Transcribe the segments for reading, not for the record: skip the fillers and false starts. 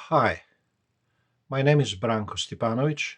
Hi, my name is Branko Stipanovic.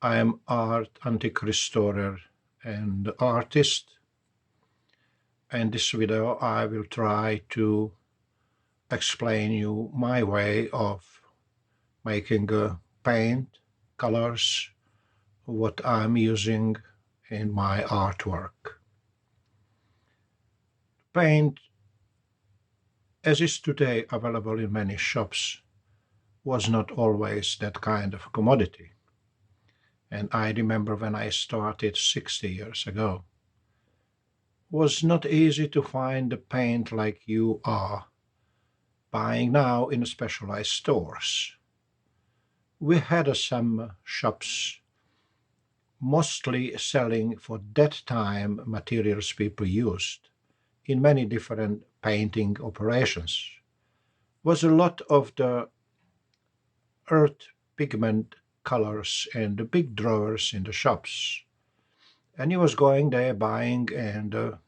I am art antique restorer and artist. In this video, I will try to explain you my way of making paint, colors, what I'm using in my artwork. Paint, as is today available in many shops, was not always that kind of commodity. And I remember when I started 60 years ago, was not easy to find the paint like you are buying now in specialized stores. We had some shops mostly selling for that time materials people used in many different painting operations. Was a lot of the earth pigment colors and the big drawers in the shops. And he was going there buying and a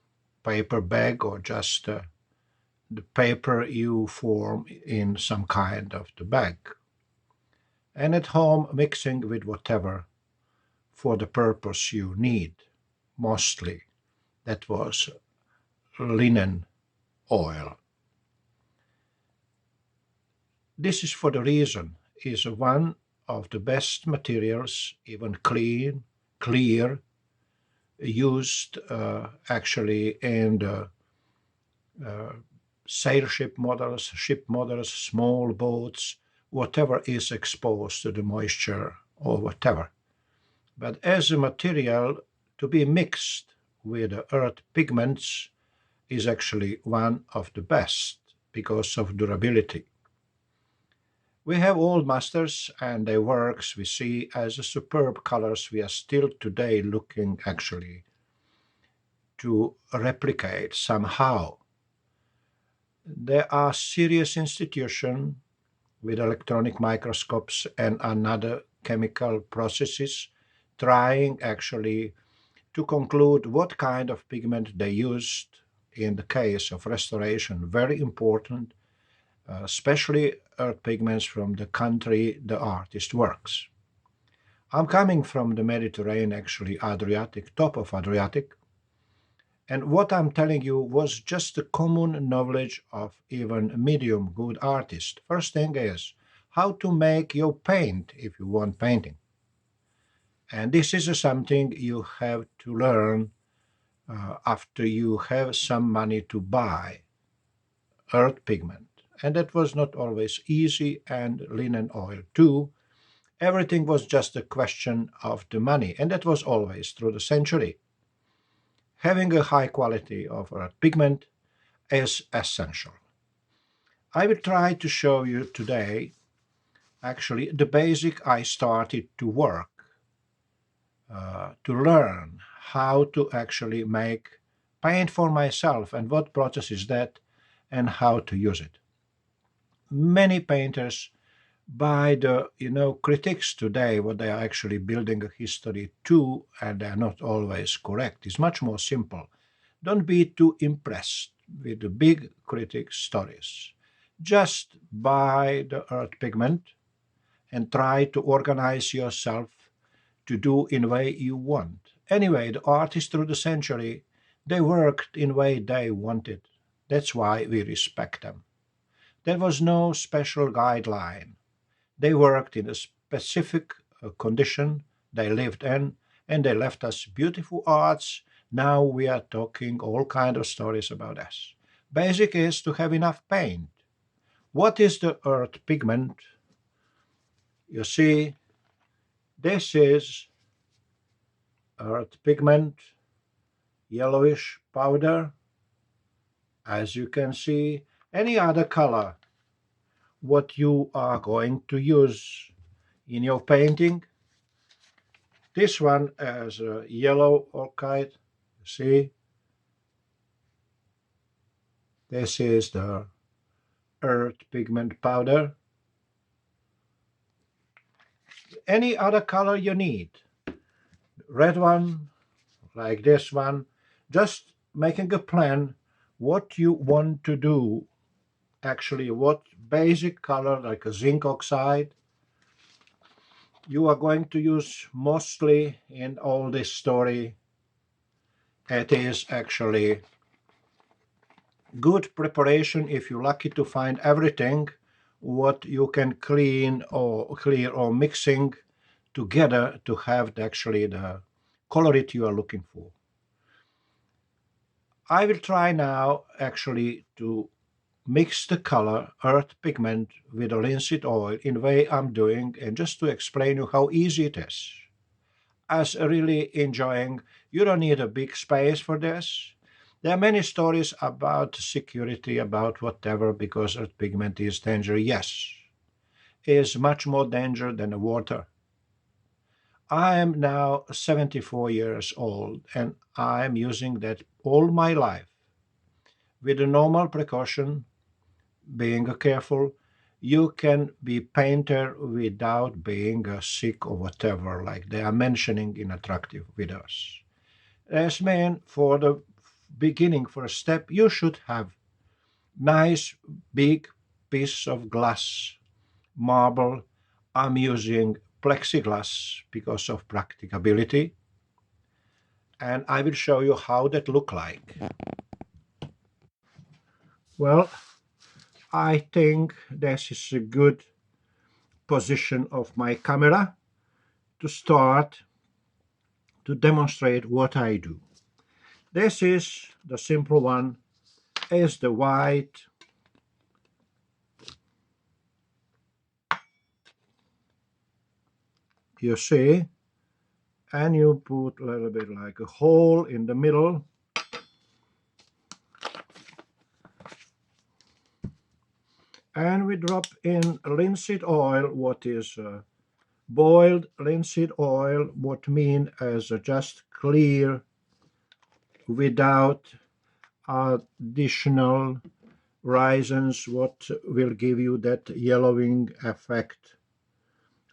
paper bag or just the paper you form in some kind of the bag, and at home mixing with whatever for the purpose you need. Mostly that was linen oil. This is for the reason is one of the best materials, even clear, used actually in the uh, ship models, small boats, whatever is exposed to the moisture or whatever. But as a material to be mixed with the earth pigments is actually one of the best because of durability. We have old masters and their works we see as a superb colors we are still today looking actually to replicate somehow. There are serious institutions with electronic microscopes and another chemical processes trying actually to conclude what kind of pigment they used in the case of restoration. Very important, especially earth pigments from the country the artist works. I'm coming from the Mediterranean, actually Adriatic, top of Adriatic, and what I'm telling you was just the common knowledge of even medium good artist. First thing is how to make your paint if you want painting. And this is something you have to learn after you have some money to buy earth pigment. And that was not always easy, and linen oil too. Everything was just a question of the money, and that was always through the century. Having a high quality of earth pigment is essential. I will try to show you today actually the basic I started to work to learn how to actually make paint for myself and what process is that and how to use it. Many painters by the critics today what they are actually building a history to, and they are not always correct. It's much more simple. Don't be too impressed with the big critic stories. Just buy the earth pigment and try to organize yourself to do in way you want. Anyway, the artists through the century, they worked in way they wanted. That's why we respect them. There was no special guideline. They worked in a specific condition they lived in, and they left us beautiful arts. Now we are talking all kind of stories about us. Basic is to have enough paint. What is the earth pigment? You see, this is earth pigment, yellowish powder. As you can see, any other color what you are going to use in your painting. This one is a yellow orchid. See, this is the earth pigment powder. Any other color you need. Red one, like this one. Just making a plan what you want to do actually what basic color like a zinc oxide you are going to use mostly in all this story. It is actually good preparation if you're lucky to find everything what you can clean or clear or mixing together to have actually the colority you are looking for. I will try now actually to mix the color earth pigment with the linseed oil in the way I'm doing, and just to explain you how easy it is. As really enjoying, you don't need a big space for this. There are many stories about security, about whatever, because earth pigment is dangerous. Yes, it is much more dangerous than the water. I am now 74 years old and I am using that all my life with a normal precaution, being careful. You can be painter without being sick or whatever, like they are mentioning in attractive videos. As man, for the beginning, for a step, you should have nice big piece of glass, marble. I'm using plexiglass because of practicability, and I will show you how that look like. Well, I think this is a good position of my camera to start to demonstrate what I do. This is the simple one, is the white. You see, and you put a little bit like a hole in the middle, and we drop in linseed oil, what is boiled linseed oil, what mean as just clear without additional raisins, what will give you that yellowing effect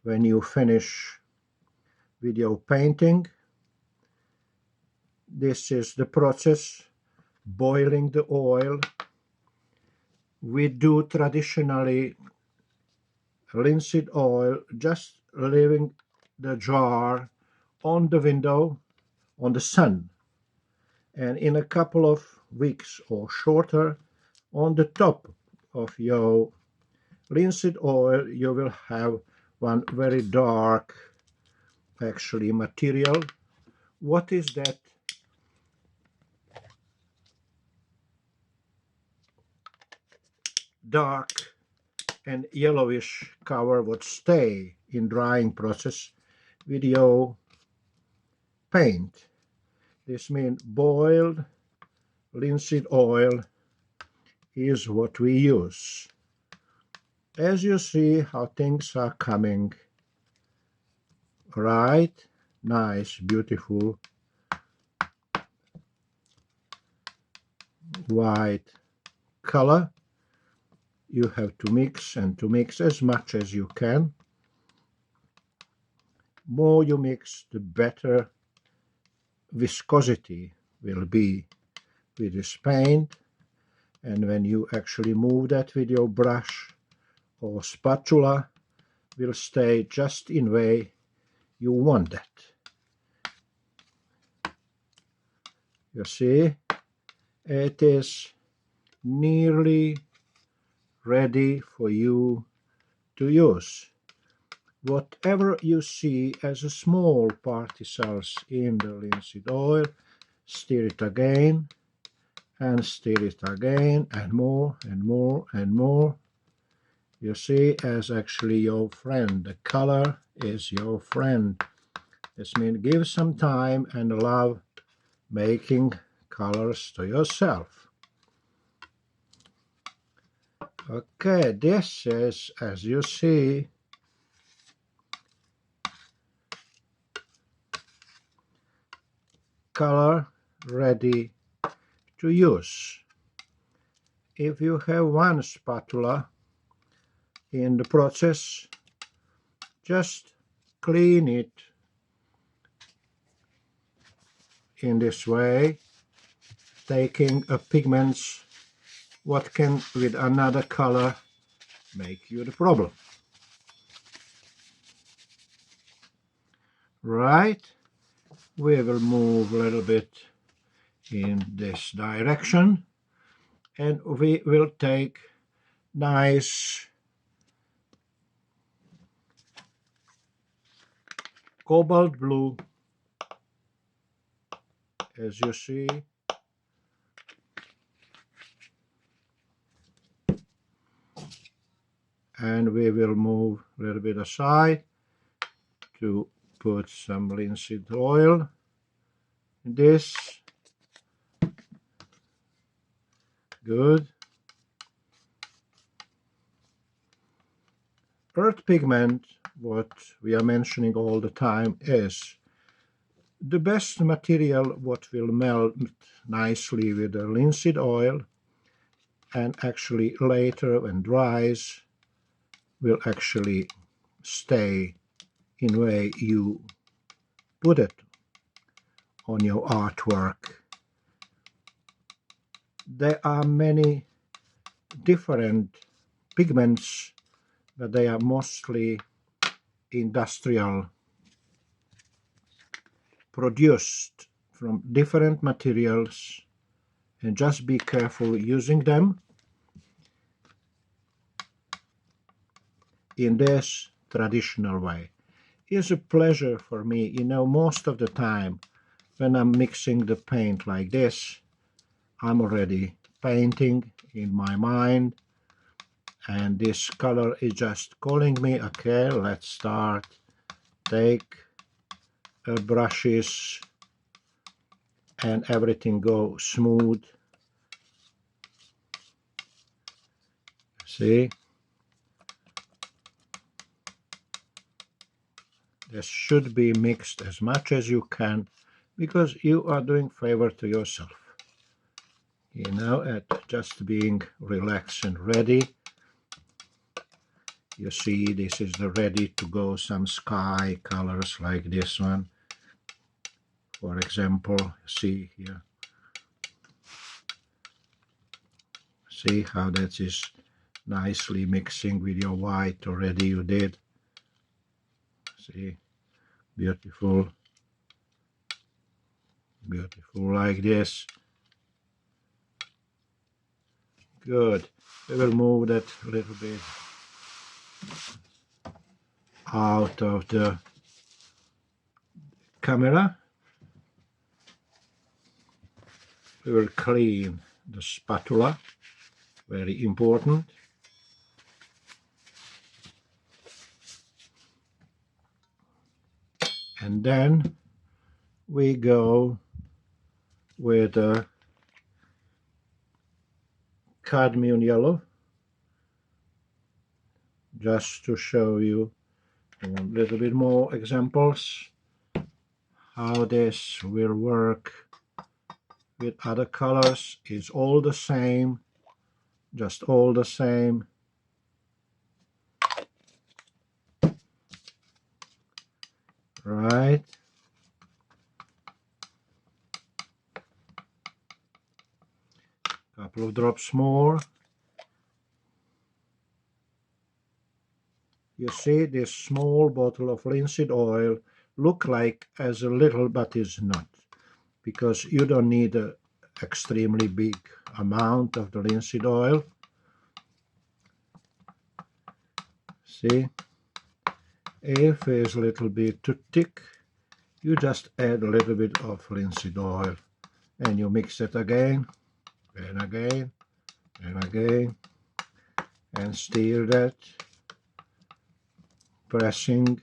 when you finish with your painting. This is the process, boiling the oil. We do traditionally linseed oil, just leaving the jar on the window, on the sun, and in a couple of weeks or shorter, on the top of your linseed oil, you will have one very dark, actually, material. What is that? Dark and yellowish cover would stay in drying process with your paint. This means boiled linseed oil is what we use. As you see how things are coming, right? Nice, beautiful white color. You have to mix and to mix as much as you can. More you mix, the better viscosity will be with this paint. And when you actually move that with your brush or spatula, will stay just in way you want that. You see, it is nearly ready for you to use. Whatever you see as a small particles in the linseed oil, stir it again and stir it again, and more and more and more. You see, as actually your friend, the color is your friend. This means give some time and love making colors to yourself. Okay, this is, as you see, color ready to use. If you have one spatula in the process, just clean it in this way, taking pigments what can with another color make you the problem. Right, we will move a little bit in this direction, and we will take nice cobalt blue, as you see, and we will move a little bit aside to put some linseed oil in this. Good. Earth pigment, what we are mentioning all the time, is the best material what will melt nicely with the linseed oil, and actually later when dries will actually stay in way you put it on your artwork. There are many different pigments, but they are mostly industrial, produced from different materials, and just be careful using them in this traditional way. It's a pleasure for me, most of the time when I'm mixing the paint like this, I'm already painting in my mind, and this color is just calling me, okay, let's start. Take brushes and everything go smooth. See? This should be mixed as much as you can, because you are doing favor to yourself. At just being relaxed and ready. You see, this is the ready to go, some sky colors like this one. For example, see here. See how that is nicely mixing with your white already you did. See, beautiful. Beautiful like this. Good. We will move that a little bit out of the camera. We will clean the spatula, very important. And then we go with a cadmium yellow, just to show you a little bit more examples how this will work with other colors. Is all the same, just all the same. Right. Couple of drops more. You see, this small bottle of linseed oil look like as a little, but is not, because you don't need an extremely big amount of the linseed oil. See, if it's a little bit too thick, you just add a little bit of linseed oil, and you mix it again and again and again, and stir that, pressing.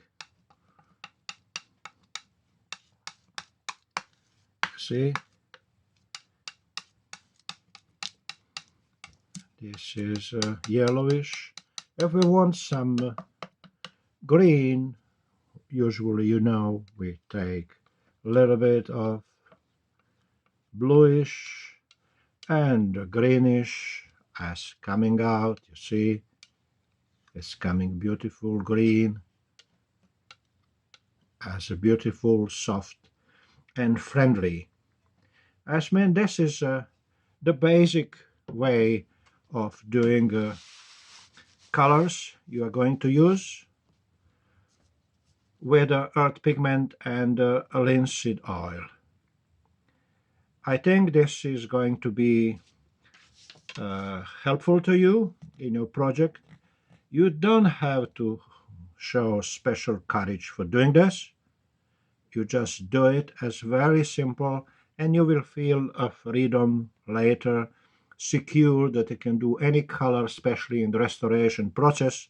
See, this is yellowish. If we want some green, usually we take a little bit of bluish and greenish as coming out. You see, it's coming beautiful green, as a beautiful, soft and friendly. As men, this is the basic way of doing colors you are going to use with earth pigment and linseed oil. I think this is going to be helpful to you in your project. You don't have to show special courage for doing this. You just do it as very simple, and you will feel a freedom later, secure that you can do any color, especially in the restoration process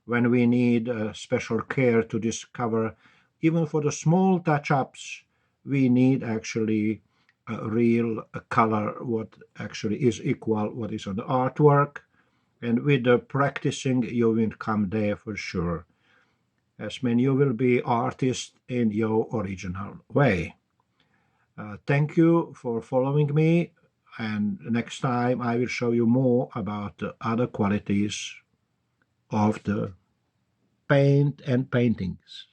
when we need special care to discover. Even for the small touch-ups, we need actually a real color, what actually is equal what is on the artwork. And with the practicing, you will come there for sure. As mean you will be artist in your original way. Thank you for following me, and next time I will show you more about the other qualities of the paint and paintings.